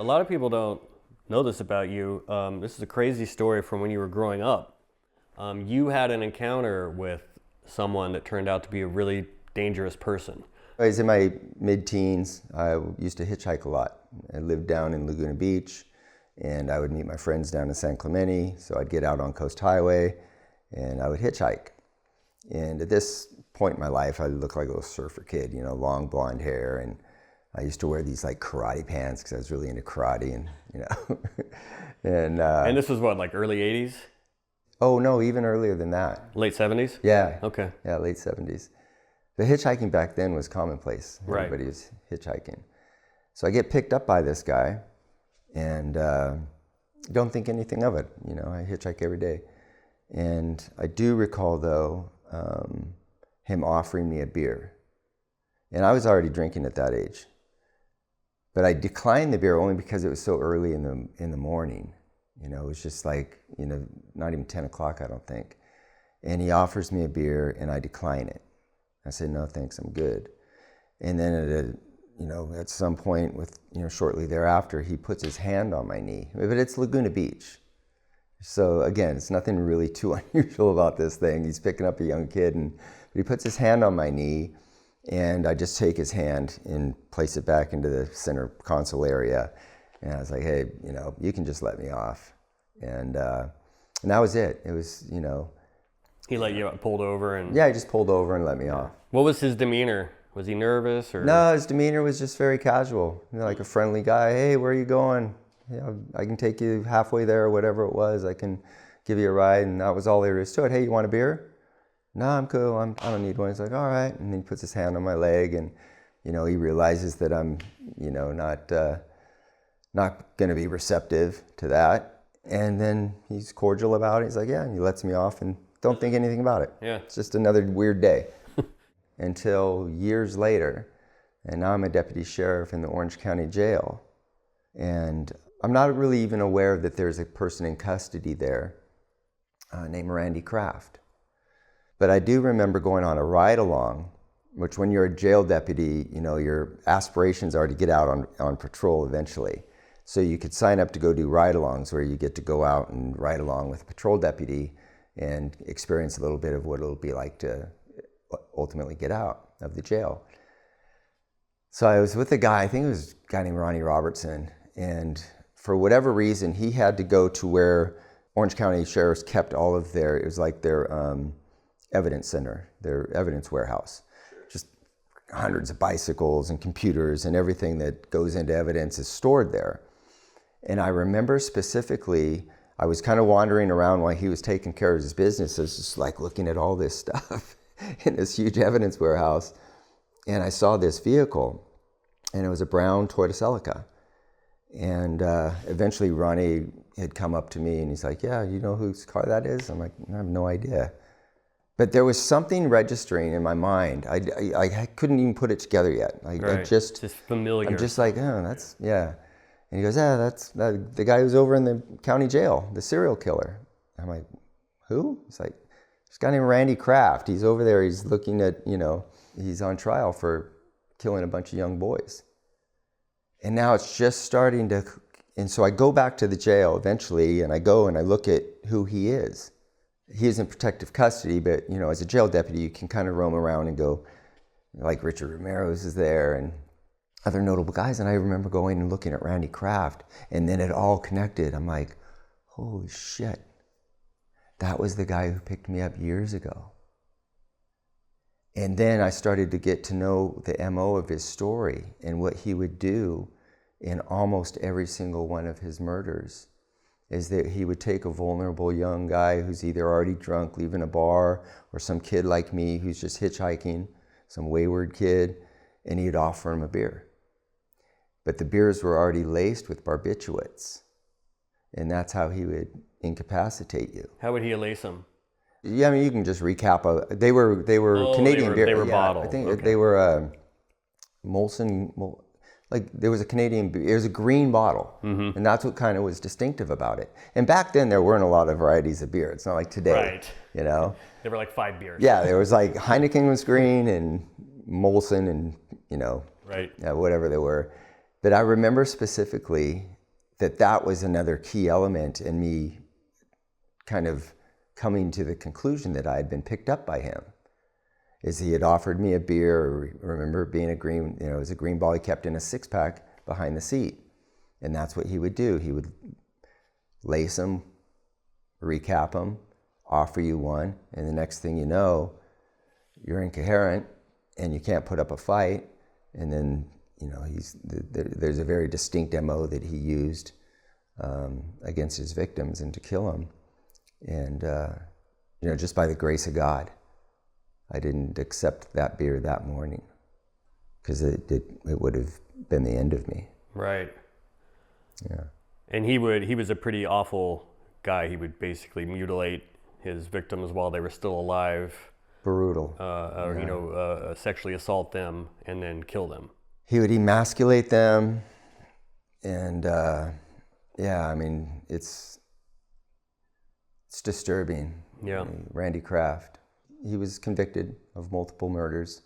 lot of people don't know this about you. This is a crazy story from when you were growing up. You had an encounter with someone that turned out to be a really dangerous person. I was in my mid-teens. I used to hitchhike a lot. I lived down in Laguna Beach, and I would meet my friends down in San Clemente, so I'd get out on Coast Highway, and I would hitchhike. And at this point in my life, I looked like a little surfer kid, you know, long blonde hair, and I used to wear these like karate pants because I was really into karate, and you know. And this was what, like early 80s? Oh no, even earlier than that. Late 70s? Yeah. Okay. Yeah, late 70s. The hitchhiking back then was commonplace. Right. Everybody was hitchhiking. So I get picked up by this guy, and don't think anything of it. You know, I hitchhike every day. And I do recall, though, him offering me a beer. And I was already drinking at that age. But I declined the beer only because it was so early in the morning. You know, it was just like, you know, not even 10 o'clock, I don't think. And he offers me a beer, and I decline it. I said, no, thanks, I'm good. And then at some point shortly thereafter, he puts his hand on my knee. But it's Laguna Beach. So again, it's nothing really too unusual about this thing. He's picking up a young kid, but he puts his hand on my knee, and I just take his hand and place it back into the center console area. And I was like, hey, you know, you can just let me off. And that was it. It was, you know. He let you pulled over and... Yeah, he just pulled over and let me off. What was his demeanor? Was he nervous or... No, his demeanor was just very casual. You know, like a friendly guy. Hey, where are you going? You know, I can take you halfway there or whatever it was. I can give you a ride, and that was all there is to it. Hey, you want a beer? No, I'm cool. I don't need one. He's like, all right. And then he puts his hand on my leg, and, you know, he realizes that I'm, you know, not going to be receptive to that. And then he's cordial about it. He's like, yeah, and he lets me off and don't think anything about it. Yeah. It's just another weird day. Until years later, and now I'm a deputy sheriff in the Orange County Jail. And I'm not really even aware that there's a person in custody there named Randy Kraft. But I do remember going on a ride-along, which when you're a jail deputy, you know, your aspirations are to get out on patrol eventually. So you could sign up to go do ride-alongs where you get to go out and ride along with a patrol deputy and experience a little bit of what it'll be like to ultimately get out of the jail. So I was with a guy, I think it was a guy named Ronnie Robertson, and for whatever reason, he had to go to where Orange County sheriffs kept all of their, it was like their evidence center, their evidence warehouse. Just hundreds of bicycles and computers and everything that goes into evidence is stored there. And I remember specifically, I was kind of wandering around while he was taking care of his business. I was just like looking at all this stuff in this huge evidence warehouse. And I saw this vehicle, and it was a brown Toyota Celica. And eventually Ronnie had come up to me and he's like, yeah, you know whose car that is? I'm like, I have no idea. But there was something registering in my mind. I couldn't even put it together yet. I just familiar. I'm just like, oh, that's, yeah. And he goes, yeah, that's the guy who's over in the county jail, the serial killer. I'm like, who? It's like, this guy named Randy Kraft. He's over there. He's looking at, you know, he's on trial for killing a bunch of young boys. And now it's just starting to, and so I go back to the jail eventually, and I go and I look at who he is. He is in protective custody, but, you know, as a jail deputy, you can kind of roam around and go, like Richard Ramirez is there and other notable guys. And I remember going and looking at Randy Kraft, and then it all connected. I'm like, holy shit. That was the guy who picked me up years ago. And then I started to get to know the MO of his story and what he would do in almost every single one of his murders. Is that he would take a vulnerable young guy who's either already drunk, leaving a bar, or some kid like me who's just hitchhiking, some wayward kid, and he'd offer him a beer. But the beers were already laced with barbiturates, and that's how he would incapacitate you. How would he lace them? Yeah, I mean, you can just recap. They were Canadian beer. They were yeah, bottled. I think okay. They were Molson. Like there was a Canadian beer. It was a green bottle, and that's what kind of was distinctive about it. And back then, there weren't a lot of varieties of beer. It's not like today, right? You know, there were like 5 beers. Yeah, there was like Heineken was green and Molson and, you know, right, whatever they were. But I remember specifically that was another key element in me kind of coming to the conclusion that I had been picked up by him. Is he had offered me a beer, I remember it being it was a green ball he kept in a 6-pack behind the seat. And that's what he would do. He would lace them, recap them, offer you one, and the next thing you know, you're incoherent and you can't put up a fight. And then, there's a very distinct MO that he used against his victims and to kill them. And, just by the grace of God, I didn't accept that beer that morning, because it would have been the end of me. Right. Yeah. And he was a pretty awful guy. He would basically mutilate his victims while they were still alive. Brutal. Sexually assault them and then kill them. He would emasculate them, and it's disturbing. Yeah. Randy Kraft, he was convicted of multiple murders,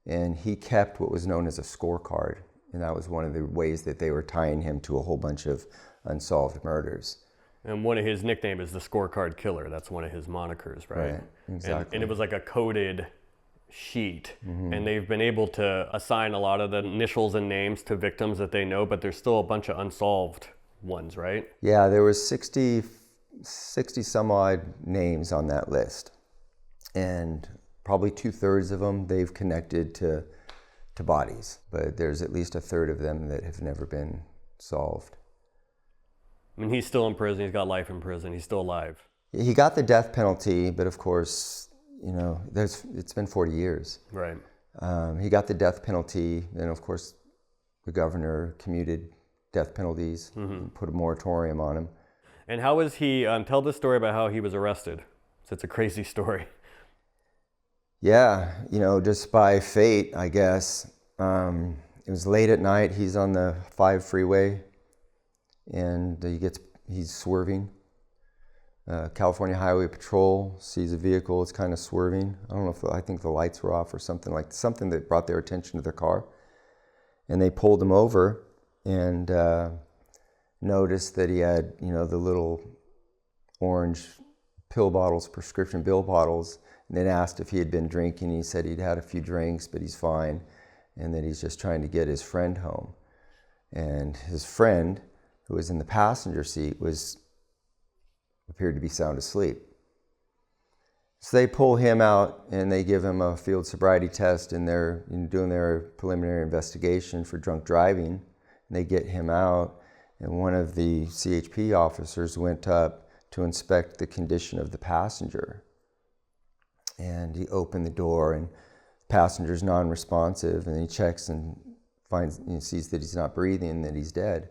and he kept what was known as a scorecard, and that was one of the ways that they were tying him to a whole bunch of unsolved murders. And one of his nicknames is the Scorecard Killer. That's one of his monikers, right? Right, exactly. And it was like a coded sheet, and they've been able to assign a lot of the initials and names to victims that they know, but there's still a bunch of unsolved ones, right? Yeah, there was 60 some odd names on that list, and probably 2/3 of them they've connected to bodies, but there's at least 1/3 of them that have never been solved. I mean, he's still in prison. He's got life in prison. He's still alive. He got the death penalty, but of course, it's been 40 years. Right. He got the death penalty, and of course, the governor commuted death penalties, and put a moratorium on him. And how was he? Tell the story about how he was arrested. So it's a crazy story. Yeah, just by fate, I guess. It was late at night. He's on the 5 freeway, and he's swerving. California Highway Patrol sees a vehicle. It's kind of swerving. I think the lights were off or something that brought their attention to their car, and they pulled him over and noticed that he had the little orange pill bottles, prescription pill bottles. And then asked if he had been drinking. He said he'd had a few drinks, but he's fine, and that he's just trying to get his friend home. And his friend, who was in the passenger seat, appeared to be sound asleep. So they pull him out and they give him a field sobriety test, and they're doing their preliminary investigation for drunk driving. And they get him out, and one of the CHP officers went up to inspect the condition of the passenger. And he opened the door, and the passenger's non-responsive, and he checks and sees that he's not breathing, and that he's dead,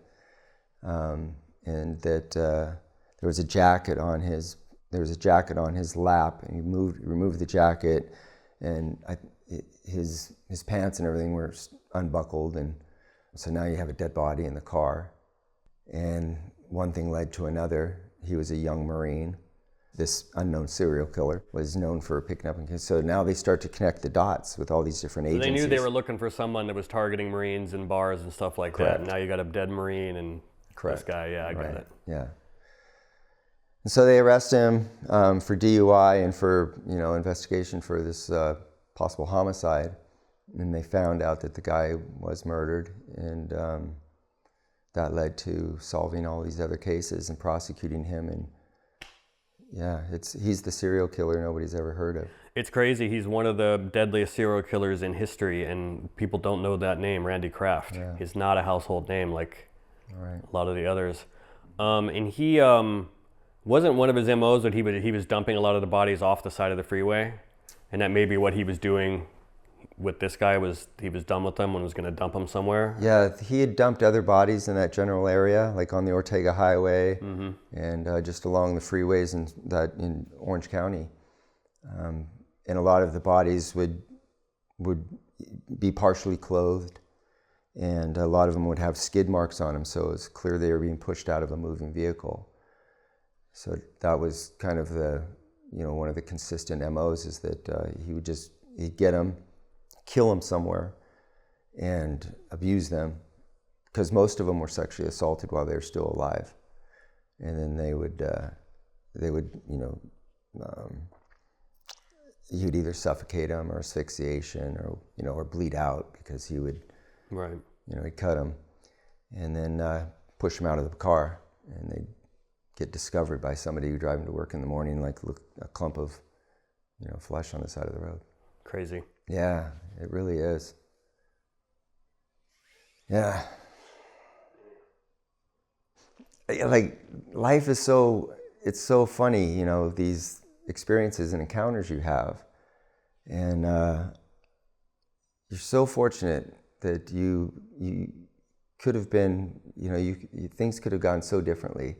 and that there was a jacket on his lap, and he removed the jacket, and his pants and everything were unbuckled, and so now you have a dead body in the car. And one thing led to another. He was a young Marine. This unknown serial killer was known for picking up and so now they start to connect the dots with all these different agencies. They knew they were looking for someone that was targeting Marines in bars and stuff like Correct. that. And now you got a dead Marine and Correct. This guy. Yeah, I got it. Yeah. And so they arrest him for DUI and for investigation for this possible homicide. And they found out that the guy was murdered, and that led to solving all these other cases and prosecuting him. And yeah, he's the serial killer nobody's ever heard of. It's crazy. He's one of the deadliest serial killers in history, and people don't know that name, Randy Kraft. Yeah. He's not a household name like Right. a lot of the others. And he wasn't one of his MOs that he was dumping a lot of the bodies off the side of the freeway, and that maybe what he was doing with this guy was he was done with them and was going to dump them somewhere. Yeah, he had dumped other bodies in that general area, like on the Ortega Highway, and just along the freeways in Orange County. And a lot of the bodies would be partially clothed, and a lot of them would have skid marks on them, so it was clear they were being pushed out of a moving vehicle. So that was kind of one of the consistent MOs, is that he'd get them, kill them somewhere, and abuse them, because most of them were sexually assaulted while they were still alive. And then they would, you'd either suffocate them or asphyxiation or bleed out because he would, right. He'd cut them and then push them out of the car, and they'd get discovered by somebody who driving to work in the morning, like a clump of, flesh on the side of the road. Crazy. Yeah, it really is. Yeah. Like, life is it's so funny, these experiences and encounters you have. And you're so fortunate that you could have been, things could have gone so differently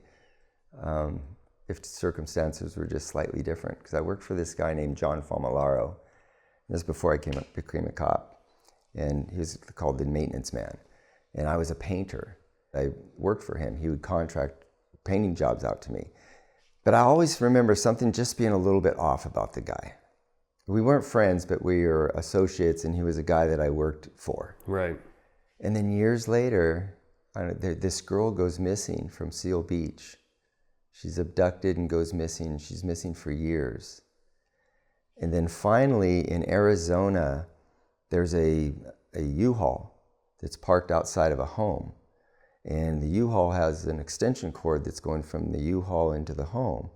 if circumstances were just slightly different. Because I worked for this guy named John Famolaro. This is before I became a cop. And he was called the maintenance man. And I was a painter. I worked for him. He would contract painting jobs out to me. But I always remember something just being a little bit off about the guy. We weren't friends, but we were associates, and he was a guy that I worked for. Right. And then years later, this girl goes missing from Seal Beach. She's abducted and goes missing. She's missing for years. And then finally, in Arizona, there's a U-Haul that's parked outside of a home. And the U-Haul has an extension cord that's going from the U-Haul into the home.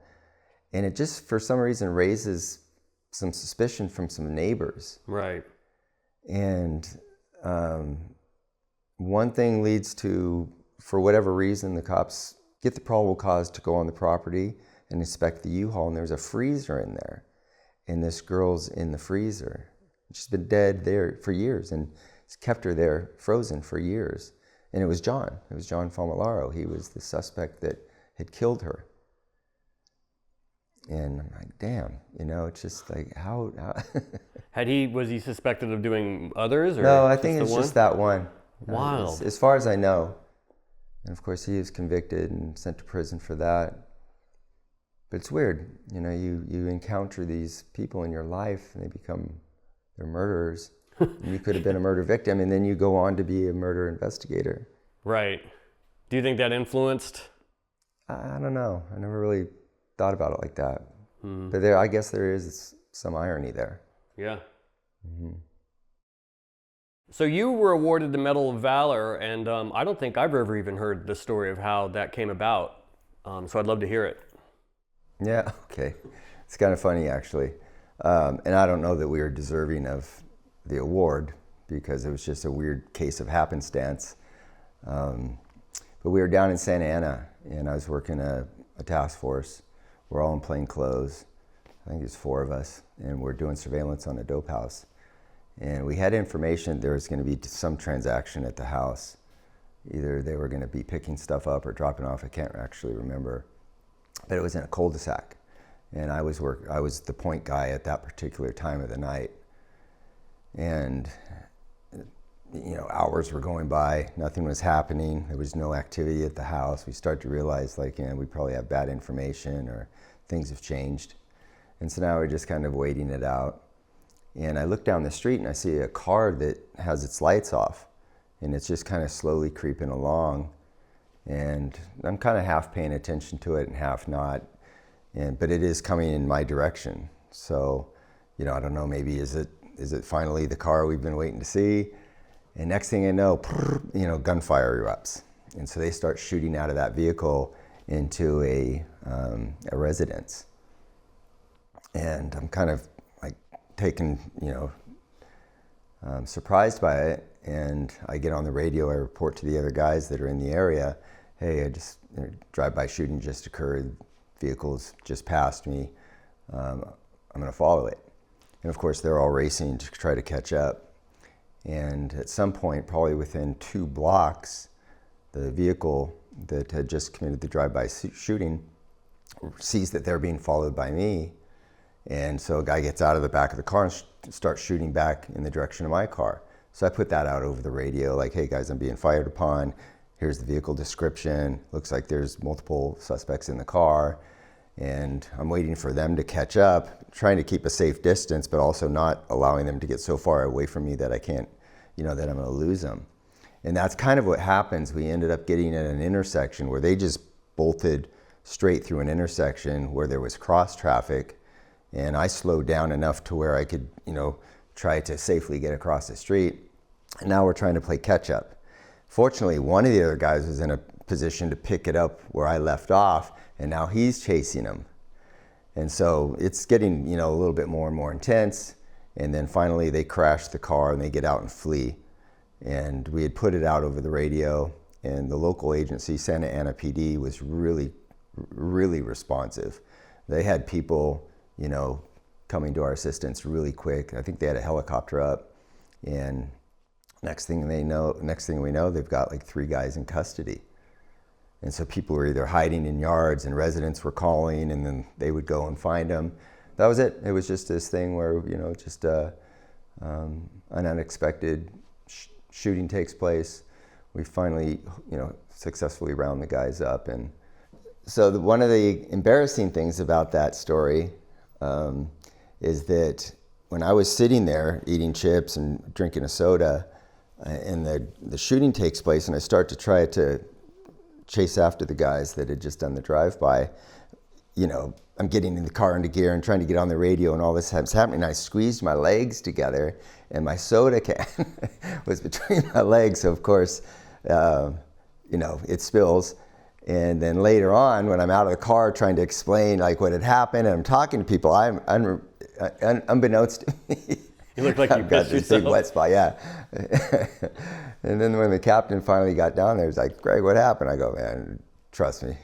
And it just, for some reason, raises some suspicion from some neighbors. Right. And one thing leads to, for whatever reason, the cops get the probable cause to go on the property and inspect the U-Haul, and there's a freezer in there. And this girl's in the freezer. She's been dead there for years, and it's kept her there frozen for years. And it was John Famolaro. He was the suspect that had killed her. And I'm like, damn, it's just like, how? Was he suspected of doing others? Or no, I think it's just that one. Wild. As far as I know. And of course, he was convicted and sent to prison for that. But it's weird, you encounter these people in your life, and they're murderers. You could have been a murder victim, and then you go on to be a murder investigator. Right. Do you think that influenced? I don't know. I never really thought about it like that. Mm-hmm. But I guess there is some irony there. Yeah. Mm-hmm. So you were awarded the Medal of Valor, and I don't think I've ever even heard the story of how that came about. So I'd love to hear it. Yeah, okay. It's kind of funny, actually. And I don't know that we were deserving of the award, because it was just a weird case of happenstance. But we were down in Santa Ana, and I was working a task force. We're all in plain clothes. I think there's 4 of us, and we're doing surveillance on a dope house. And we had information there was going to be some transaction at the house. Either they were going to be picking stuff up or dropping off. I can't actually remember. But it was in a cul-de-sac. And I was the point guy at that particular time of the night. And hours were going by, nothing was happening, there was no activity at the house. We start to realize, we probably have bad information, or things have changed. And so now we're just kind of waiting it out. And I look down the street and I see a car that has its lights off, and it's just kind of slowly creeping along. And I'm kind of half paying attention to it and half not. But it is coming in my direction. So, I don't know, maybe is it finally the car we've been waiting to see? And next thing I know, gunfire erupts. And so they start shooting out of that vehicle into a residence. And I'm kind of like taken, surprised by it. And I get on the radio, I report to the other guys that are in the area, hey, drive-by shooting just occurred, vehicles just passed me, I'm gonna follow it. And of course, they're all racing to try to catch up. And at some point, probably within 2 blocks, the vehicle that had just committed the drive-by shooting sees that they're being followed by me. And so a guy gets out of the back of the car and starts shooting back in the direction of my car. So I put that out over the radio, like, hey guys, I'm being fired upon. Here's the vehicle description. Looks like there's multiple suspects in the car. And I'm waiting for them to catch up, trying to keep a safe distance, but also not allowing them to get so far away from me that I can't, that I'm gonna lose them. And that's kind of what happens. We ended up getting at an intersection where they just bolted straight through an intersection where there was cross traffic. And I slowed down enough to where I could, try to safely get across the street. And now we're trying to play catch up. Fortunately, one of the other guys was in a position to pick it up where I left off, and now he's chasing him. And so it's getting, a little bit more and more intense. And then finally they crash the car and they get out and flee. And we had put it out over the radio, and the local agency, Santa Ana PD, was really, really responsive. They had people, coming to our assistance really quick. I think they had a helicopter up, and next thing we know, they've got like 3 guys in custody. And so people were either hiding in yards, and residents were calling, and then they would go and find them. That was it. It was just this thing where, an unexpected shooting takes place. We finally, successfully round the guys up. And so one of the embarrassing things about that story is that when I was sitting there eating chips and drinking a soda, and the shooting takes place, and I start to try to chase after the guys that had just done the drive-by, I'm getting in the car into gear and trying to get on the radio, and all this was happening. I squeezed my legs together, and my soda can was between my legs. So of course, it spills. And then later on, when I'm out of the car trying to explain like what had happened, and I'm talking to people, I'm unbeknownst to me, You look like you got pissed this yourself. big wet spot, yeah. And then when the captain finally got down there, he's like, "Greg, what happened?" I go, "Man, trust me,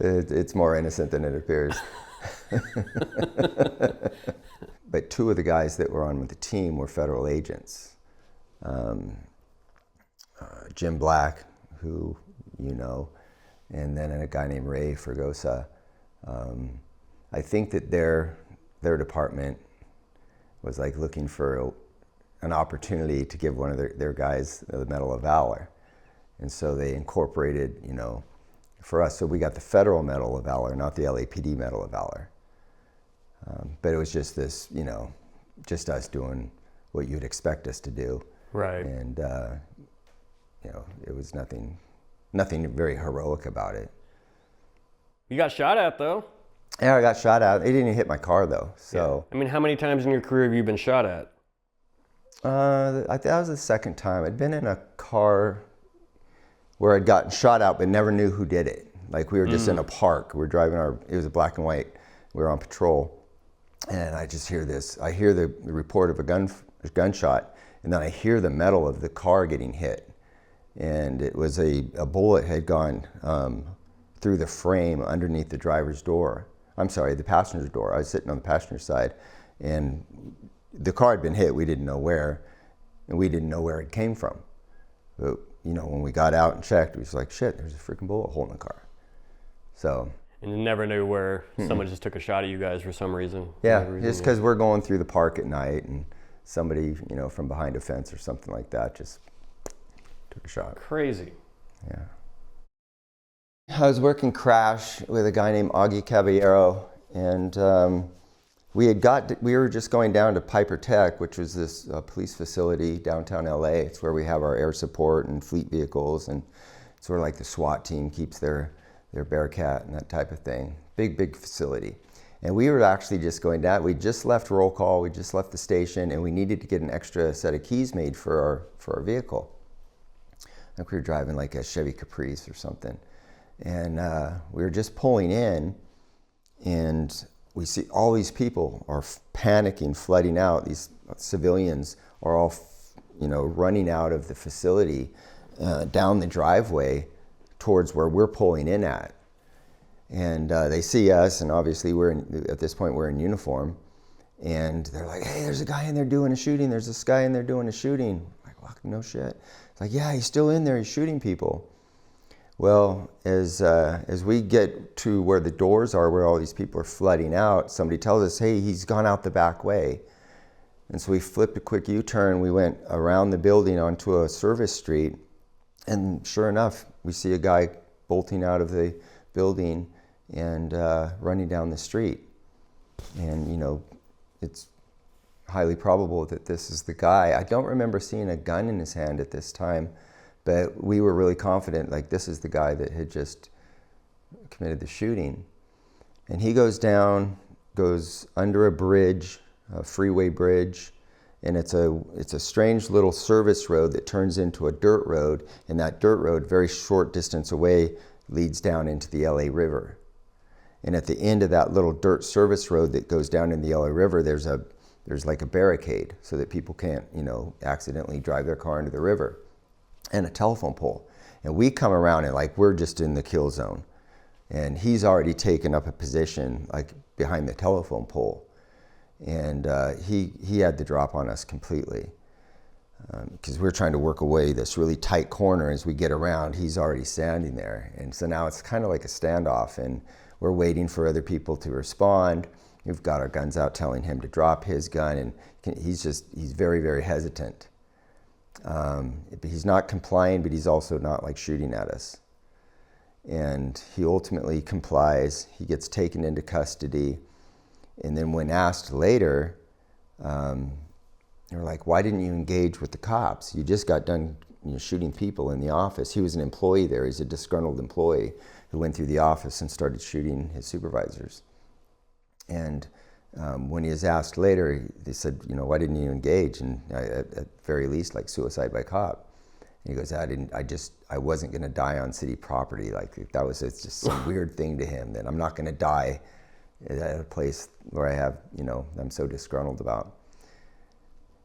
it's more innocent than it appears." But 2 of the guys that were on with the team were federal agents. Jim Black, who and then a guy named Ray Fergosa. I think that their department was like looking for an opportunity to give one of their guys the Medal of Valor. And so they incorporated, for us, so we got the Federal Medal of Valor, not the LAPD Medal of Valor. But it was just this, just us doing what you'd expect us to do. Right. And, it was nothing very heroic about it. You got shot at, though. Yeah, I got shot at. It didn't hit my car, though. So. Yeah. I mean, how many times in your career have you been shot at? That was the second time. I'd been in a car where I'd gotten shot out, but never knew who did it. Like we were just in a park. We were driving it was a black and white. We were on patrol, and I just hear this. I hear the report of a gunshot, and then I hear the metal of the car getting hit. And it was a bullet had gone through the frame underneath the driver's door. I'm sorry, the passenger door. I was sitting on the passenger side, and the car had been hit. We didn't know where, and we didn't know where it came from. But, when we got out and checked, we was like, shit, there's a freaking bullet hole in the car. So. And you never knew where someone just took a shot at you guys for some reason. Yeah, just because we're going through the park at night, and somebody, from behind a fence or something like that just took a shot. Crazy. Yeah. I was working crash with a guy named Augie Caballero, and we were just going down to Piper Tech, which was this police facility downtown LA. It's where we have our air support and fleet vehicles, and it's where like the SWAT team keeps their Bearcat and that type of thing. Big facility. And we were actually just going down. We just left roll call. We just left the station, and we needed to get an extra set of keys made for our vehicle. I think we were driving like a Chevy Caprice or something. And we were just pulling in, and we see all these people are panicking, flooding out. These civilians are all, running out of the facility down the driveway towards where we're pulling in at. And they see us, and obviously at this point we're in uniform, and they're like, "Hey, there's a guy in there doing a shooting. There's this guy in there doing a shooting." I'm like, "Well, no shit." It's like, "Yeah, he's still in there. He's shooting people." Well, as we get to where the doors are, where all these people are flooding out, somebody tells us, "Hey, he's gone out the back way." And so we flipped a quick U-turn. We went around the building onto a service street, and sure enough, we see a guy bolting out of the building and running down the street. And it's highly probable that this is the guy. I don't remember seeing a gun in his hand at this time, but we were really confident, like, this is the guy that had just committed the shooting. And he goes down, goes under a bridge, a freeway bridge, and it's a strange little service road that turns into a dirt road, and that dirt road, very short distance away, leads down into the LA River. And at the end of that little dirt service road that goes down in the LA River, there's like a barricade so that people can't, accidentally drive their car into the river, and a telephone pole. And we come around and like, we're just in the kill zone. And he's already taken up a position like behind the telephone pole. And he had the drop on us completely. Because we're trying to work away this really tight corner. As we get around, he's already standing there. And so now it's kind of like a standoff, and we're waiting for other people to respond. We've got our guns out telling him to drop his gun, and he's very, very hesitant. He's not complying, but he's also not like shooting at us. And he ultimately complies. He gets taken into custody. And then when asked later, they were like, why didn't you engage with the cops? You just got done shooting people in the office. He was an employee there. He's a disgruntled employee who went through the office and started shooting his supervisors. And when he was asked later, they said, why didn't you engage? And at very least, like suicide by cop. And he goes, I wasn't going to die on city property. Like that was just some weird thing to him, that I'm not going to die at a place where I have, I'm so disgruntled about.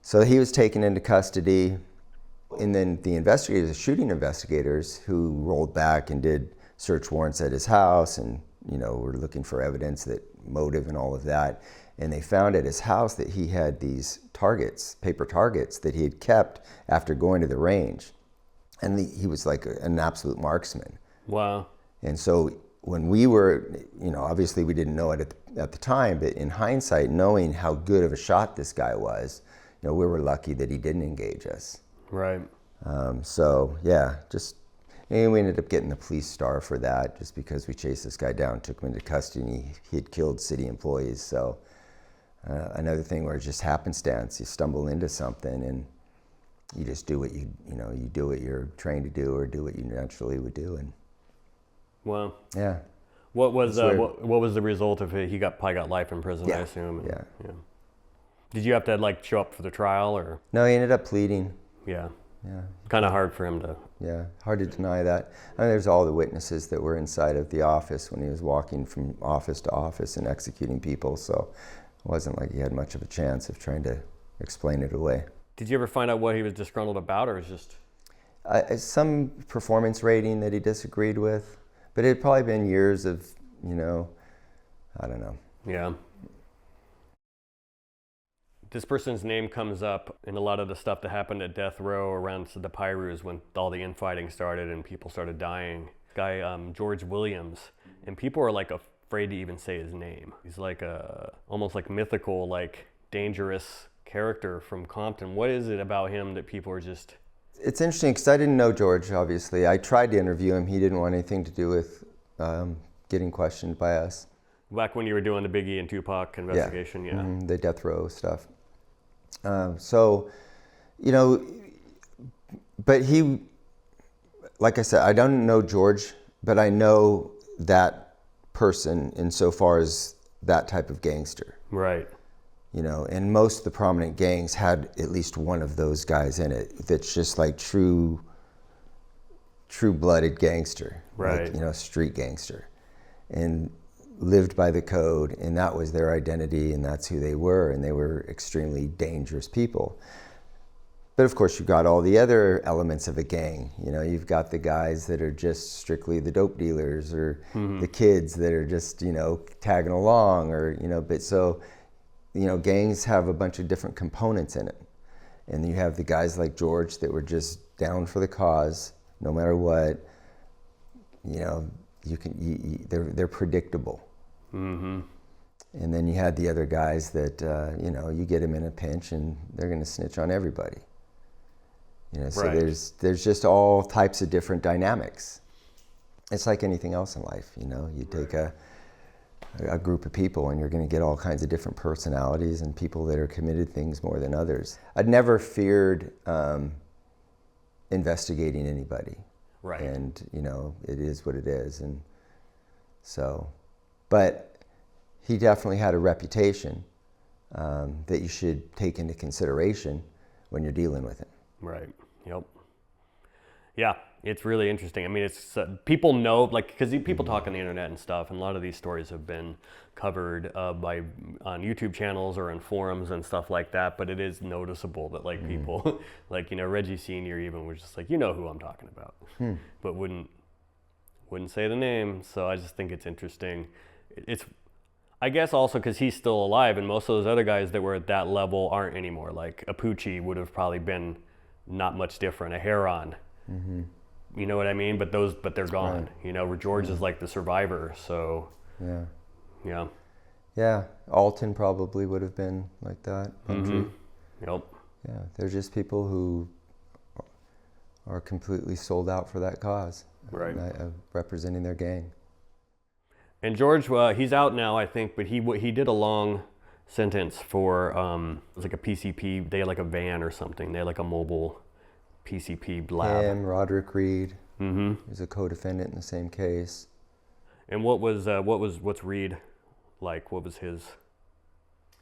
So he was taken into custody, and then the investigators, the shooting investigators, who rolled back and did search warrants at his house, and were looking for evidence, that motive and all of that, and they found at his house that he had these targets, paper targets, that he had kept after going to the range, and he was like an absolute marksman. Wow! And so when we were, obviously we didn't know it at the time, but in hindsight, knowing how good of a shot this guy was, we were lucky that he didn't engage us. Right. So yeah, and we ended up getting the police star for that, just because we chased this guy down, took him into custody, and he had killed city employees. So another thing where it's just happenstance, you stumble into something and you just do what you do what you're trained to do, or do what you naturally would do. And wow. Yeah. What was the result of it? He probably got life in prison, I assume. Yeah. Did you have to show up for the trial, or? No, he ended up pleading. Yeah. Yeah. Kind of hard for him to. Yeah, hard to deny that. I mean, there's all the witnesses that were inside of the office when he was walking from office to office and executing people, so it wasn't like he had much of a chance of trying to explain it away. Did you ever find out what he was disgruntled about, or was just? Some performance rating that he disagreed with, but it had probably been years of, I don't know. Yeah. This person's name comes up in a lot of the stuff that happened at death row around the Pyrus when all the infighting started and people started dying. Guy, George Williams, and people are afraid to even say his name. He's almost mythical, dangerous character from Compton. What is it about him that people are just? It's interesting because I didn't know George, obviously. I tried to interview him. He didn't want anything to do with getting questioned by us. Back when you were doing the Biggie and Tupac investigation, yeah. Mm-hmm, the death row stuff. But he, like I said, I don't know George, but I know that person insofar as that type of gangster. Right. And most of the prominent gangs had at least one of those guys in it that's just true-blooded gangster. Right. Street gangster. And lived by the code, and that was their identity, and that's who they were, and they were extremely dangerous people. But of course, you've got all the other elements of a gang. You've got the guys that are just strictly the dope dealers, or the kids that are just, tagging along, or, but so, gangs have a bunch of different components in it. And you have the guys like George that were just down for the cause, no matter what. They're predictable. Mm-hmm. And then you had the other guys that, you get them in a pinch and they're going to snitch on everybody. So right. There's just all types of different dynamics. It's like anything else in life, you take a group of people, and you're going to get all kinds of different personalities and people that are committed things more than others. I'd never feared investigating anybody. Right. And, you know, it is what it is. And so, but he definitely had a reputation that you should take into consideration when you're dealing with him. Right. Yep. Yeah, it's really interesting. I mean, it's people know, like, because people talk on the internet and stuff, and a lot of these stories have been covered on YouTube channels or in forums and stuff like that. But it is noticeable that like people, like, you know, Reggie Sr. even was just like, you know who I'm talking about, but wouldn't say the name. So I just think it's interesting. It's, I guess also because he's still alive, and most of those other guys that were at that level aren't anymore. Like Apucci would have probably been not much different. A Heron. You know what I mean? But they're gone. Right. You know, George is like the survivor. So yeah. Alton probably would have been like that. Yep. Yeah, they're just people who are completely sold out for that cause. Right. Representing their gang. And George, he's out now, I think, but he did a long sentence for it was like a PCP. They had like a van or something. They had like a mobile PCP lab. Him, Roderick Reed. He's a co-defendant in the same case. And what's Reed like? What was his?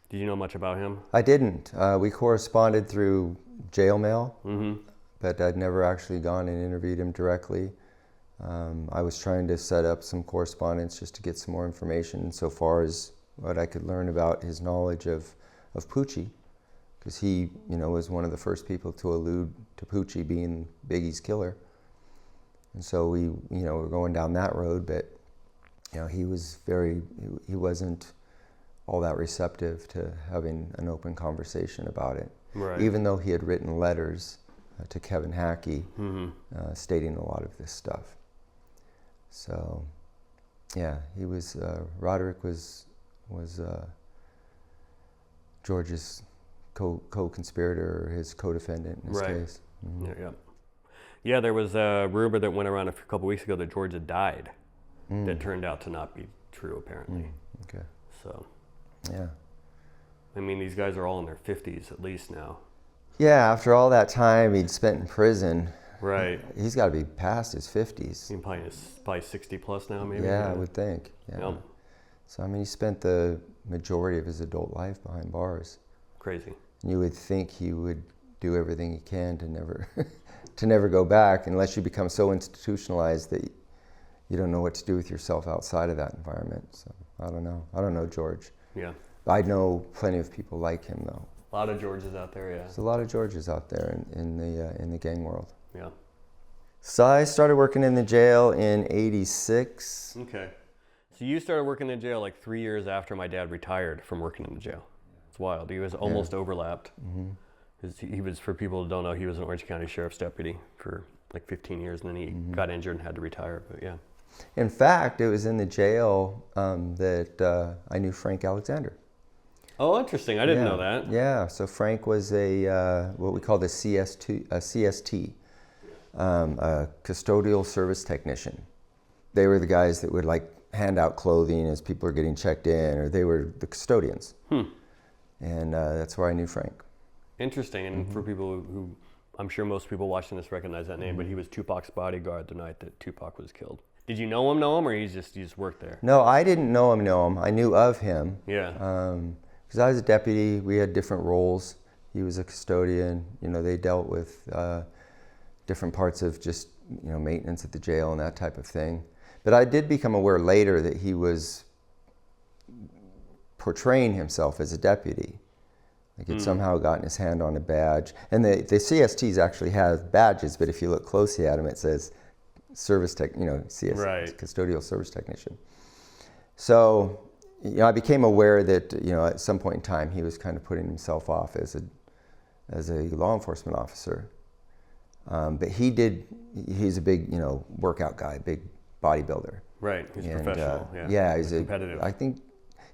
Did you know much about him? I didn't. We corresponded through jail mail, but I'd never actually gone and interviewed him directly. I was trying to set up some correspondence just to get some more information so far as what I could learn about his knowledge of Pucci, because he, you know, was one of the first people to allude to Pucci being Biggie's killer. And so we, you know, we're going down that road, but, you know, he wasn't all that receptive to having an open conversation about it. Right. Even though he had written letters to Kevin Hackey stating a lot of this stuff. So, yeah, he was, Roderick was George's co-conspirator, or his co-defendant in this case. Yeah, there was a rumor that went around a couple weeks ago that George had died. That turned out to not be true, apparently. Okay. So. Yeah. I mean, these guys are all in their 50s at least now. Yeah, after all that time he'd spent in prison. Right. He's got to be past his 50s. He's probably 60 plus now, maybe. Yeah, I would think. Yeah. Yep. So, I mean, he spent the majority of his adult life behind bars. Crazy. And you would think he would do everything he can to never to never go back, unless you become so institutionalized that you don't know what to do with yourself outside of that environment. So I don't know. I don't know George. Yeah. I know plenty of people like him, though. A lot of Georges out there, yeah. There's a lot of Georges out there in the gang world. Yeah. So I started working in the jail in '86. Okay. So you started working in the jail like 3 years after my dad retired from working in the jail. It's wild. He was almost overlapped. He was, for people who don't know, he was an Orange County Sheriff's deputy for like 15 years, and then he got injured and had to retire. But yeah. In fact, it was in the jail that I knew Frank Alexander. Oh, interesting. I didn't know that. Yeah. So Frank was a what we called a CST, a custodial service technician. They were the guys that would like hand out clothing as people are getting checked in, or they were the custodians. And that's where I knew Frank. Interesting. And for people who, I'm sure most people watching this recognize that name, but he was Tupac's bodyguard the night that Tupac was killed. Did you know him, or you just worked there? No, I didn't know him. I knew of him. Yeah. Because I was a deputy. We had different roles. He was a custodian. You know, they dealt with different parts of just, you know, maintenance at the jail and that type of thing. But I did become aware later that he was portraying himself as a deputy. Like he'd somehow gotten his hand on a badge. And the CSTs actually have badges, but if you look closely at them, it says service tech, you know, custodial service technician. So, you know, I became aware that, you know, at some point in time he was kind of putting himself off as a law enforcement officer. But he's a big, you know, workout guy, big bodybuilder. Right, he's professional. Yeah, he's competitive. I think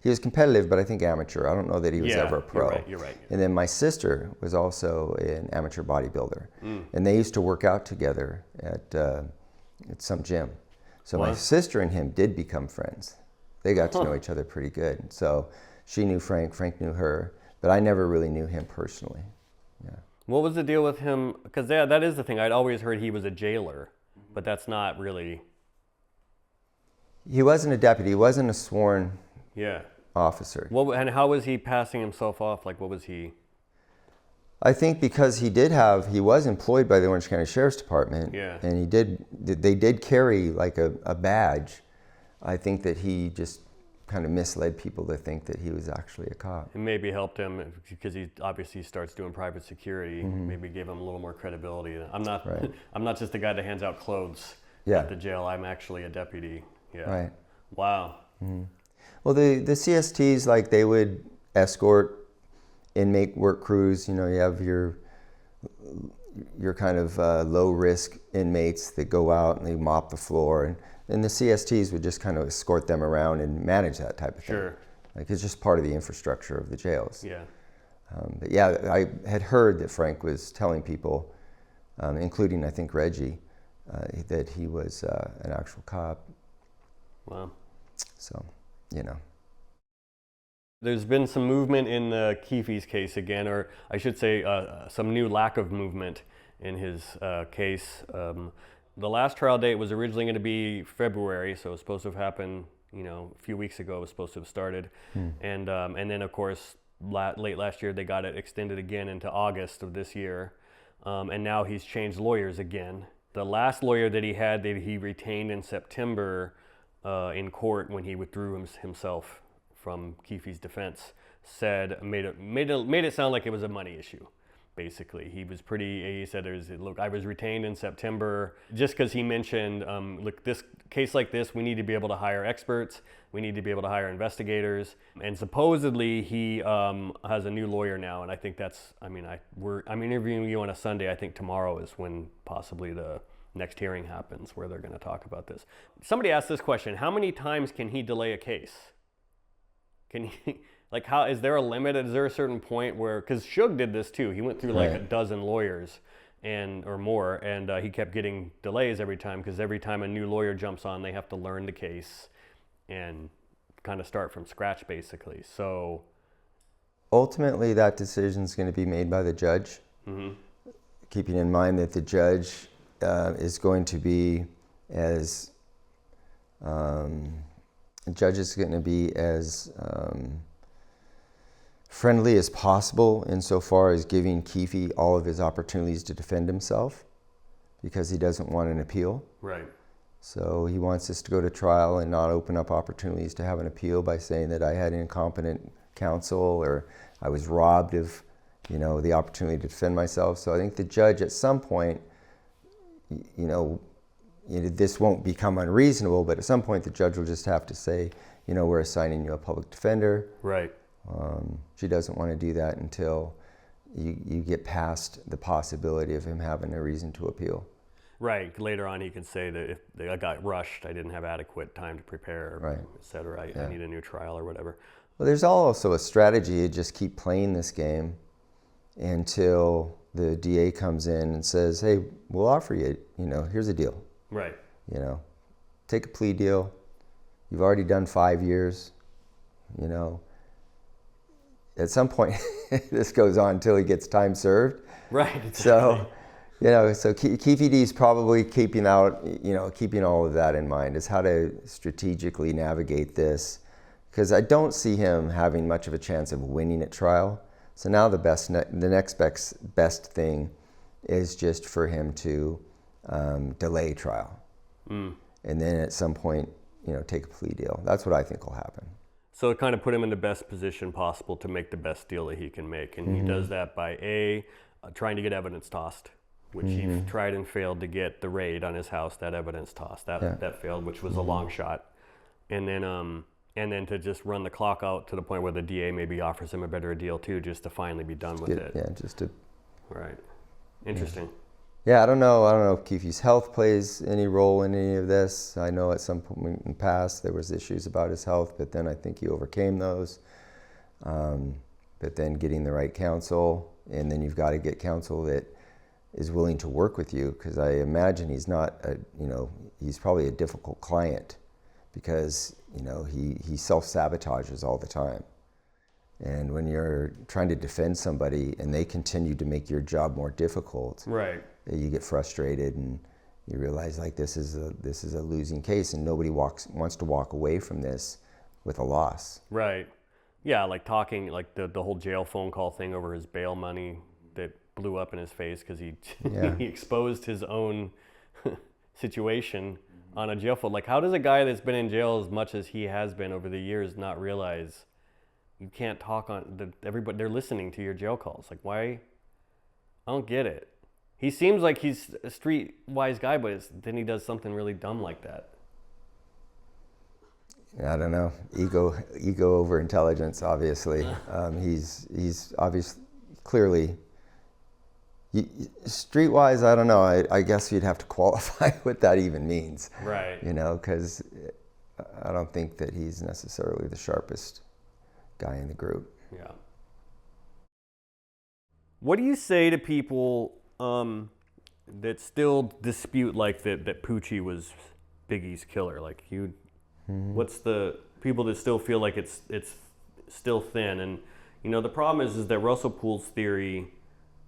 he was competitive, but I think amateur. I don't know that he was ever a pro. You're right. And then my sister was also an amateur bodybuilder. And they used to work out together at some gym. So my sister and him did become friends. They got to know each other pretty good. So she knew Frank, Frank knew her, but I never really knew him personally. Yeah. What was the deal with him? Because that is the thing. I'd always heard he was a jailer, but that's not really. He wasn't a deputy. He wasn't a sworn officer. And how was he passing himself off? Like, what was he? I think because he was employed by the Orange County Sheriff's Department, and they did carry like a badge. I think that he just kind of misled people to think that he was actually a cop. It maybe helped him because he obviously starts doing private security. Maybe gave him a little more credibility. I'm not just the guy that hands out clothes at the jail. I'm actually a deputy. Yeah. Right. Wow. Well, the CSTs, like, they would escort inmate work crews. You know, you have your kind of low risk inmates that go out and they mop the floor, and the CSTs would just kind of escort them around and manage that type of thing. Sure. Like, it's just part of the infrastructure of the jails. Yeah. But yeah, I had heard that Frank was telling people, including I think Reggie, that he was an actual cop. Wow. So, you know. There's been some movement in Keefe's case again, or I should say some new lack of movement in his case. The last trial date was originally going to be February, so it was supposed to have happened, a few weeks ago. It was supposed to have started. And then, of course, late last year, they got it extended again into August of this year. And now he's changed lawyers again. The last lawyer that he had, that he retained in September in court when he withdrew himself from Keefe's defense, made it sound like it was a money issue. Basically, he said, look, I was retained in September just because he mentioned, look, this case like this, we need to be able to hire experts. We need to be able to hire investigators. And supposedly he has a new lawyer now. And I think I'm interviewing you on a Sunday. I think tomorrow is when possibly the next hearing happens where they're going to talk about this. Somebody asked this question: how many times can he delay a case? Can he, like, how, is there a limit? Is there a certain point where, because Suge did this too, he went through like a dozen lawyers or more, and he kept getting delays every time, because every time a new lawyer jumps on, they have to learn the case and kind of start from scratch, basically. So ultimately, that decision is going to be made by the judge, keeping in mind that the judge is going to be as friendly as possible insofar as giving Keefe all of his opportunities to defend himself, because he doesn't want an appeal. Right. So he wants us to go to trial and not open up opportunities to have an appeal by saying that I had incompetent counsel or I was robbed of, the opportunity to defend myself. So I think the judge at some point, this won't become unreasonable, but at some point the judge will just have to say, we're assigning you a public defender. Right. She doesn't want to do that until you get past the possibility of him having a reason to appeal. Right. Later on, he can say that if I got rushed, I didn't have adequate time to prepare, et cetera. I need a new trial or whatever. Well, there's also a strategy to just keep playing this game until the DA comes in and says, hey, we'll offer you, here's a deal. Right. Take a plea deal. You've already done 5 years, At some point, this goes on until he gets time served. Right. Exactly. So Keefe D is probably keeping all of that in mind, is how to strategically navigate this, because I don't see him having much of a chance of winning at trial. So now the next best thing is just for him to delay trial, and then at some point, take a plea deal. That's what I think will happen. So it kind of put him in the best position possible to make the best deal that he can make, and he does that by trying to get evidence tossed, which he tried and failed to get the raid on his house. That evidence tossed that failed, which was a long shot, and then to just run the clock out to the point where the DA maybe offers him a better deal too, just to finally be done with it. Yeah, just to. Right. Interesting. Yeah, I don't know if Keefe's health plays any role in any of this. I know at some point in the past there was issues about his health, but then I think he overcame those. But then getting the right counsel, and then you've got to get counsel that is willing to work with you, because I imagine he's not, he's probably a difficult client, because, you know, he self-sabotages all the time. And when you're trying to defend somebody and they continue to make your job more difficult, right, you get frustrated and you realize like this is a losing case, and nobody wants to walk away from this with a loss. Right. Yeah, like talking, like the whole jail phone call thing over his bail money that blew up in his face because he he exposed his own situation on a jail phone. Like, how does a guy that's been in jail as much as he has been over the years not realize you can't talk on everybody? They're listening to your jail calls. Like, why? I don't get it. He seems like he's a street-wise guy, but then he does something really dumb like that. I don't know. Ego over intelligence, obviously. He's obviously, clearly, street-wise, I don't know. I guess you'd have to qualify what that even means. Right. You know, because I don't think that he's necessarily the sharpest guy in the group. Yeah. What do you say to people that still dispute like that Poochie was Biggie's killer? Like what's the people that still feel like it's still thin? And you know, the problem is that Russell Poole's theory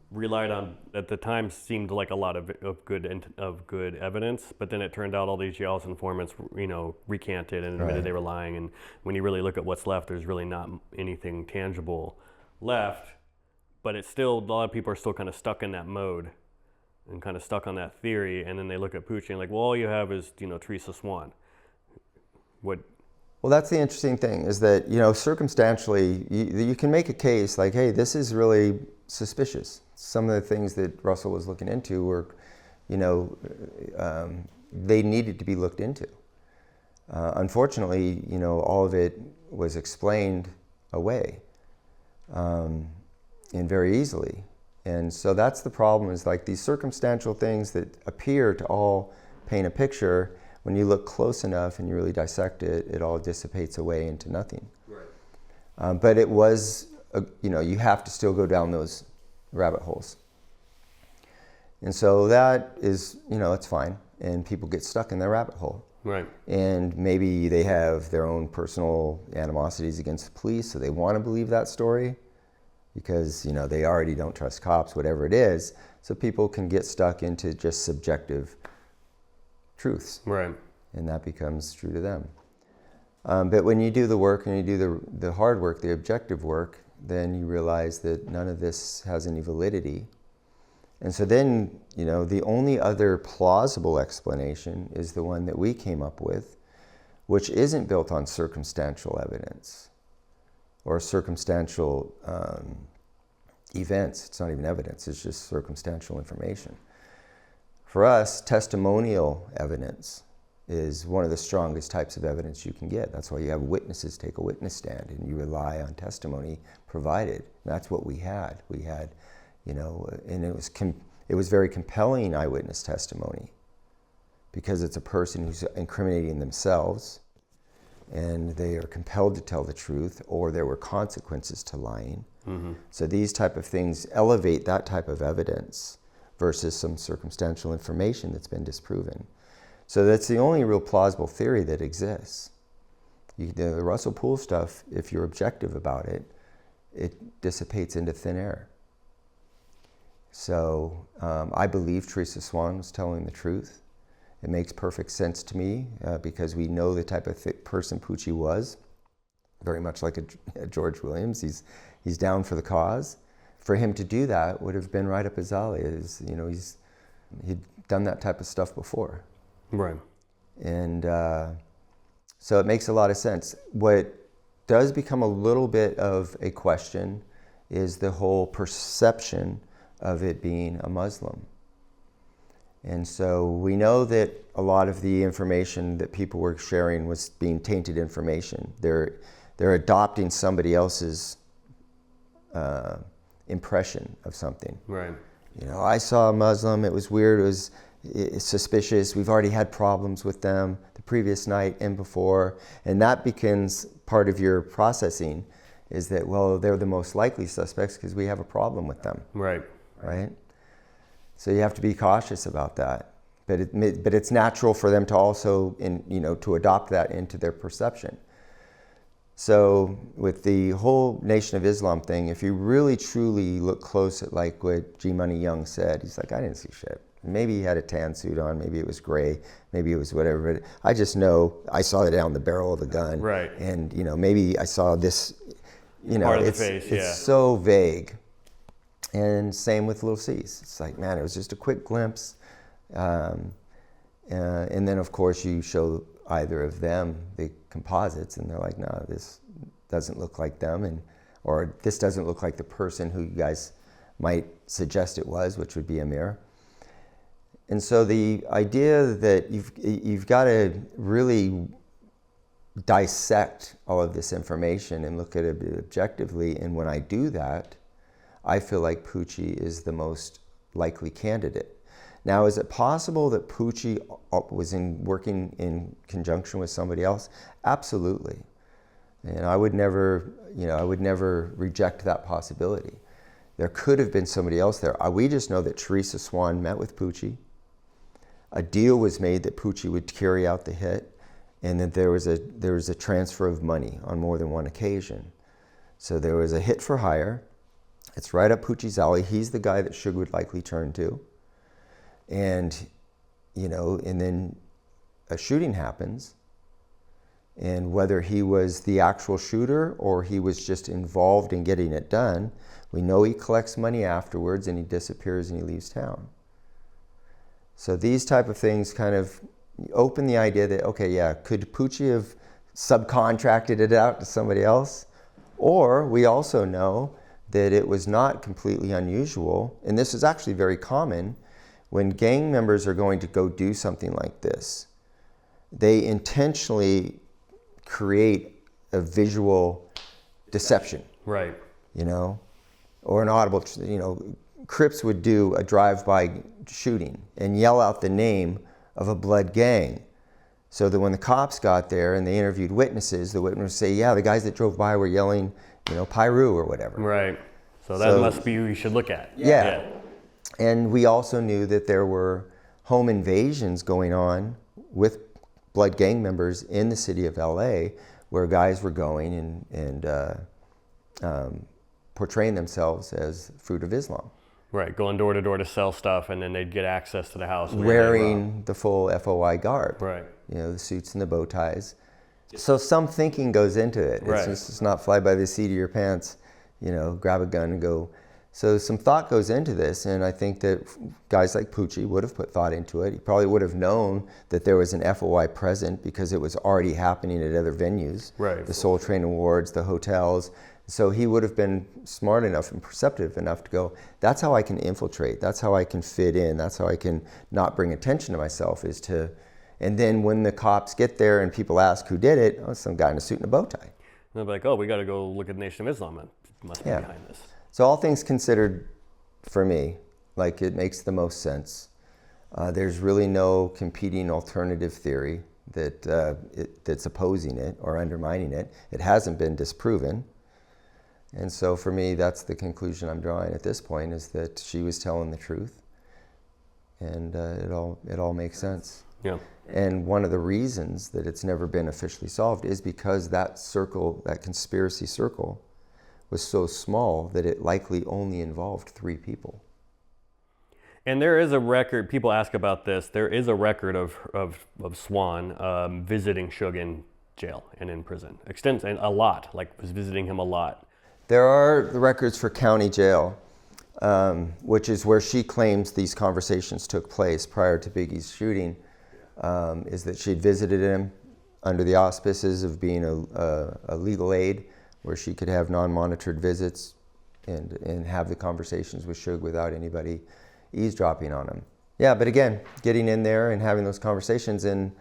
relied on, at the time, seemed like a lot of good evidence, but then it turned out all these jailhouse informants, you know, recanted and admitted they were lying. And when you really look at what's left, there's really not anything tangible left. But it's still, a lot of people are still kind of stuck in that mode and kind of stuck on that theory. And then they look at Poochie and like, well, all you have is, you know, Teresa Swan. What? Well, that's the interesting thing, is that, you know, circumstantially, you can make a case like, hey, this is really suspicious. Some of the things that Russell was looking into were, you know, they needed to be looked into. Unfortunately, you know, all of it was explained away, and very easily. And so that's the problem, is like these circumstantial things that appear to all paint a picture, when you look close enough and you really dissect it, it all dissipates away into nothing. Right. But it was, you know, you have to still go down those rabbit holes. And so that is, you know, it's fine. And people get stuck in their rabbit hole. Right. And maybe they have their own personal animosities against the police, so they want to believe that story because, you know, they already don't trust cops, whatever it is. So people can get stuck into just subjective truths. Right. And that becomes true to them. But when you do the work and you do the hard work, the objective work, then you realize that none of this has any validity. And so then, you know, the only other plausible explanation is the one that we came up with, which isn't built on circumstantial evidence or circumstantial events. It's not even evidence, it's just circumstantial information. For us, testimonial evidence is one of the strongest types of evidence you can get. That's why you have witnesses take a witness stand and you rely on testimony provided. And that's what we had. We had, you know, and it was very compelling eyewitness testimony because it's a person who's incriminating themselves and they are compelled to tell the truth, or there were consequences to lying. Mm-hmm. So these type of things elevate that type of evidence versus some circumstantial information that's been disproven. So that's the only real plausible theory that exists. The Russell Poole stuff, if you're objective about it, it dissipates into thin air. So I believe Teresa Swan was telling the truth. It makes perfect sense to me because we know the type of person Poochie was. Very much like a George Williams. He's down for the cause. For him to do that would have been right up his alley. You know, he'd done that type of stuff before. Right. And so it makes a lot of sense. What does become a little bit of a question is the whole perception of it being a Muslim. And so we know that a lot of the information that people were sharing was being tainted information. They're adopting somebody else's impression of something. Right. You know, I saw a Muslim, it was weird, it's suspicious, we've already had problems with them the previous night and before, and that becomes part of your processing, is that, well, they're the most likely suspects because we have a problem with them. Right. Right? So you have to be cautious about that, but it's natural for them to also, to adopt that into their perception. So with the whole Nation of Islam thing, if you really truly look close at like what G Money Young said, he's like, I didn't see shit. Maybe he had a tan suit on, maybe it was gray, maybe it was whatever. But I just know I saw it down the barrel of the gun, right? And maybe I saw this, part of the face. It's so vague. And same with Lil C's. It's like, man, it was just a quick glimpse, and then of course you show either of them the composites, and they're like, no, this doesn't look like them, or this doesn't look like the person who you guys might suggest it was, which would be Amir. And so the idea that you've got to really dissect all of this information and look at it objectively, and when I do that, I feel like Poochie is the most likely candidate. Now, is it possible that Poochie was working in conjunction with somebody else? Absolutely. And I would never reject that possibility. There could have been somebody else there. We just know that Teresa Swan met with Poochie. A deal was made that Poochie would carry out the hit, and that there was a transfer of money on more than one occasion. So there was a hit for hire. It's right up Poochie's alley. He's the guy that Suge would likely turn to. And, and then a shooting happens. And whether he was the actual shooter or he was just involved in getting it done, we know he collects money afterwards and he disappears and he leaves town. So these type of things kind of open the idea that, okay, yeah, could Poochie have subcontracted it out to somebody else? Or we also know that it was not completely unusual, and this is actually very common, when gang members are going to go do something like this, they intentionally create a visual deception. Right. Or an audible, Crips would do a drive-by shooting and yell out the name of a blood gang, so that when the cops got there and they interviewed witnesses, the witnesses would say, yeah, the guys that drove by were yelling, Pyru or whatever. Right. So that must be who you should look at. Yeah. And we also knew that there were home invasions going on with blood gang members in the city of LA, where guys were going and portraying themselves as Fruit of Islam. Right, going door to door to sell stuff, and then they'd get access to the house. Wearing the full FOI garb. Right. The suits and the bow ties. So some thinking goes into it. Right. It's not fly by the seat of your pants, grab a gun and go. So some thought goes into this, and I think that guys like Poochie would have put thought into it. He probably would have known that there was an FOI present because it was already happening at other venues. Right. The Soul Train Awards, the hotels. So he would have been smart enough and perceptive enough to go, that's how I can infiltrate. That's how I can fit in. That's how I can not bring attention to myself, and then when the cops get there and people ask who did it, some guy in a suit and a bow tie. And they'll be like, oh, we got to go look at the Nation of Islam. It must be behind this. So all things considered, for me, like it makes the most sense. There's really no competing alternative theory that's opposing it or undermining it. It hasn't been disproven. And so for me, that's the conclusion I'm drawing at this point, is that she was telling the truth. And it all makes sense. Yeah. And one of the reasons that it's never been officially solved is because that circle, that conspiracy circle, was so small that it likely only involved 3 people. And there is a record, people ask about this, there is a record of Swan visiting Suge in jail and in prison. And a lot, was visiting him a lot. There are the records for county jail, which is where she claims these conversations took place prior to Biggie's shooting, is that she'd visited him under the auspices of being a legal aid, where she could have non-monitored visits and have the conversations with Suge without anybody eavesdropping on him. Yeah, but again, getting in there and having those conversations and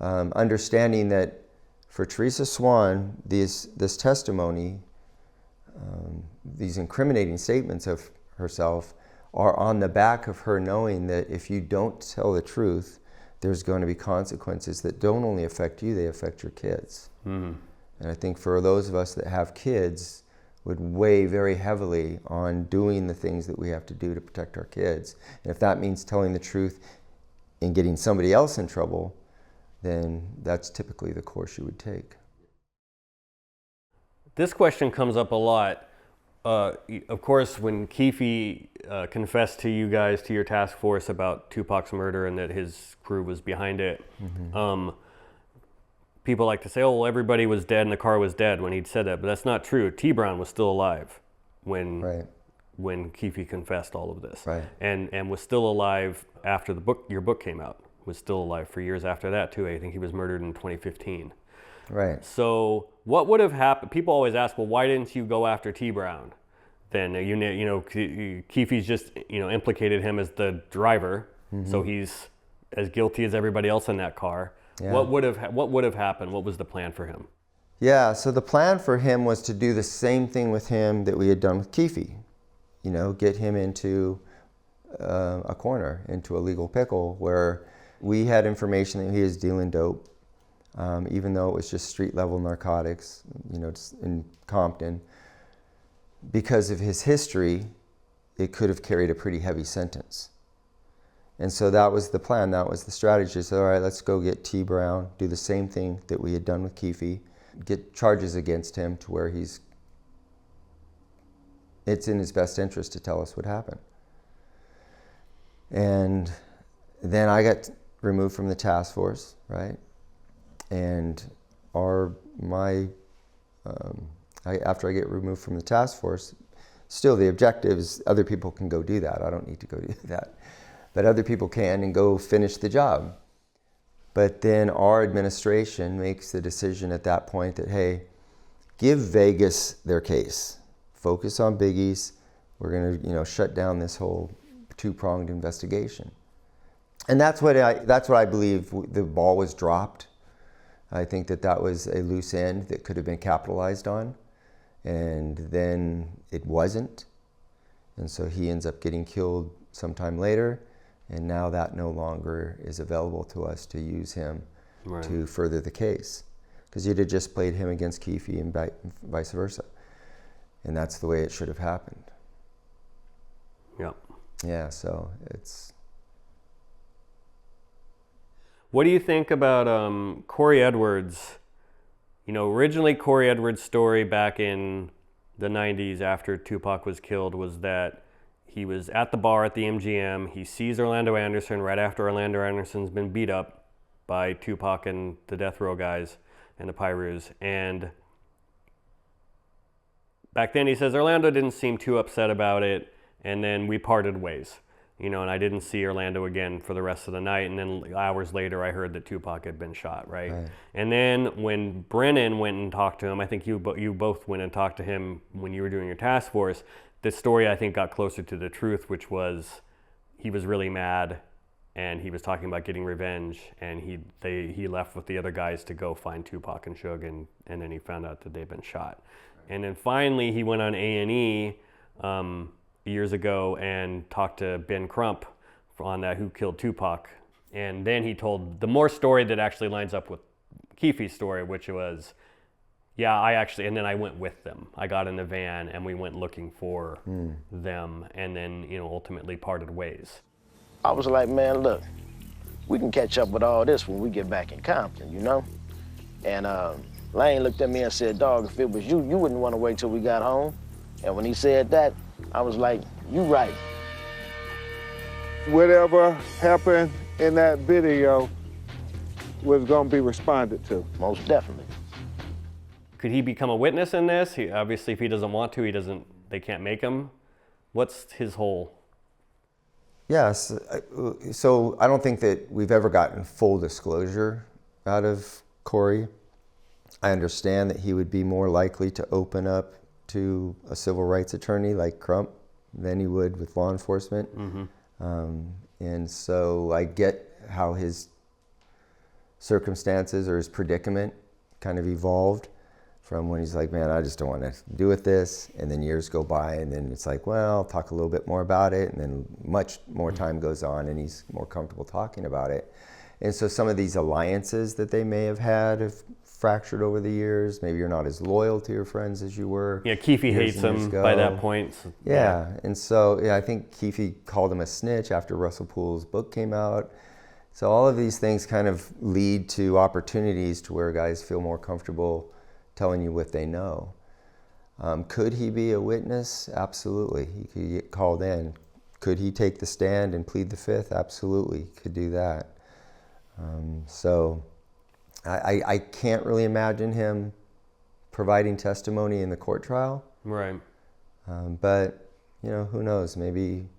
understanding that for Teresa Swan, this testimony, these incriminating statements of herself are on the back of her knowing that if you don't tell the truth, there's going to be consequences that don't only affect you, they affect your kids. Mm-hmm. And I think for those of us that have kids, would weigh very heavily on doing the things that we have to do to protect our kids. And if that means telling the truth, in getting somebody else in trouble, then that's typically the course you would take. This question comes up a lot. Of course, when Keefe confessed to you guys, to your task force, about Tupac's murder and that his crew was behind it, people like to say, oh, well, everybody was dead and the car was dead when he'd said that, but that's not true. T. Brown was still alive when Keefe confessed all of this, and was still alive after your book came out. Was still alive for years after that too. I think he was murdered in 2015. Right. So what would have happened? People always ask, well, why didn't you go after T. Brown? Then Keefe's just implicated him as the driver, so he's as guilty as everybody else in that car. Yeah. What would have happened? What was the plan for him? Yeah, so the plan for him was to do the same thing with him that we had done with Keefe. Get him into a corner, into a legal pickle, where we had information that he was dealing dope, even though it was just street-level narcotics, just in Compton. Because of his history, it could have carried a pretty heavy sentence. And so that was the plan, that was the strategy. So, all right, let's go get T. Brown, do the same thing that we had done with Keefe, get charges against him to where it's in his best interest to tell us what happened. And then I got removed from the task force, right? And after I get removed from the task force, still the objective is other people can go do that. I don't need to go do that. But other people can and go finish the job. But then our administration makes the decision at that point that, hey, give Vegas their case. Focus on Biggie's. We're going to, shut down this whole two-pronged investigation. And that's what I believe the ball was dropped. I think that was a loose end that could have been capitalized on. And then it wasn't. And so he ends up getting killed sometime later. And now that no longer is available to us to use him to further the case. Because you'd have just played him against Keefe and vice versa. And that's the way it should have happened. Yeah. Yeah, so it's... What do you think about Corey Edwards? Originally Corey Edwards' story back in the 90s after Tupac was killed was that he was at the bar at the MGM. He sees Orlando Anderson right after Orlando Anderson's been beat up by Tupac and the Death Row guys and the Pyrus. And back then he says Orlando didn't seem too upset about it, and then we parted ways. And I didn't see Orlando again for the rest of the night. And then hours later, I heard that Tupac had been shot, right? And then when Brennan went and talked to him, I think you both went and talked to him when you were doing your task force, the story, I think, got closer to the truth, which was he was really mad, and he was talking about getting revenge, and he left with the other guys to go find Tupac and Suge, and then he found out that they'd been shot. And then finally, he went on A&E, years ago and talked to Ben Crump on that, who killed Tupac. And then he told the more story that actually lines up with Keefe's story, which was, and then I went with them. I got in the van and we went looking for them, and then, ultimately parted ways. I was like, man, look, we can catch up with all this when we get back in Compton, And Lane looked at me and said, dog, if it was you wouldn't want to wait till we got home. And when he said that, I was like, you right. Whatever happened in that video was going to be responded to. Most definitely. Could he become a witness in this? Obviously, if he doesn't want to, they can't make him. What's his whole? Yes, so I don't think that we've ever gotten full disclosure out of Corey. I understand that he would be more likely to open up to a civil rights attorney like Crump than he would with law enforcement. And so I get how his circumstances or his predicament kind of evolved from when he's like, man, I just don't want to do with this. And then years go by, and then it's like, well, I'll talk a little bit more about it. And then much more time goes on, and he's more comfortable talking about it. And so some of these alliances that they may have had have fractured over the years. Maybe you're not as loyal to your friends as you were. Yeah, Keefe hates him by that point. So, and so I think Keefe called him a snitch after Russell Poole's book came out. So all of these things kind of lead to opportunities to where guys feel more comfortable telling you what they know. Could he be a witness? Absolutely. He could get called in. Could he take the stand and plead the fifth? Absolutely, he could do that. So I can't really imagine him providing testimony in the court trial. Right. But, you know, who knows? Maybe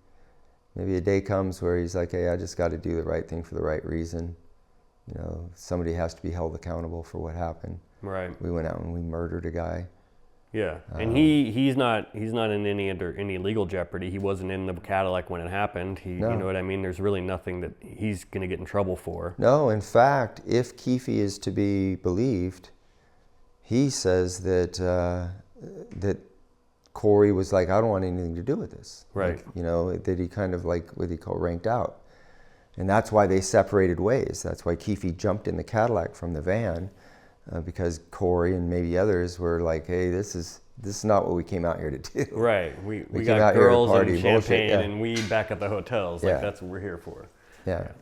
a day comes where he's like, hey, I just got to do the right thing for the right reason. You know, somebody has to be held accountable for what happened. Right. We went out and we murdered a guy. Yeah, and he's not in any legal jeopardy. He wasn't in the Cadillac when it happened. No. You know what I mean? There's really nothing that he's going to get in trouble for. No, in fact, if Keefe is to be believed, he says that that Corey was like, I don't want anything to do with this. Right. Like, you know, that he kind of like what he called ranked out. And that's why they separated ways. That's why Keefe jumped in the Cadillac from the van. Because Corey and maybe others were like, hey, this is not what we came out here to do. Right. We came got out here to girls party, and bullshit, champagne yeah. and weed back at the hotels. Yeah. Like, that's what we're here for. Yeah.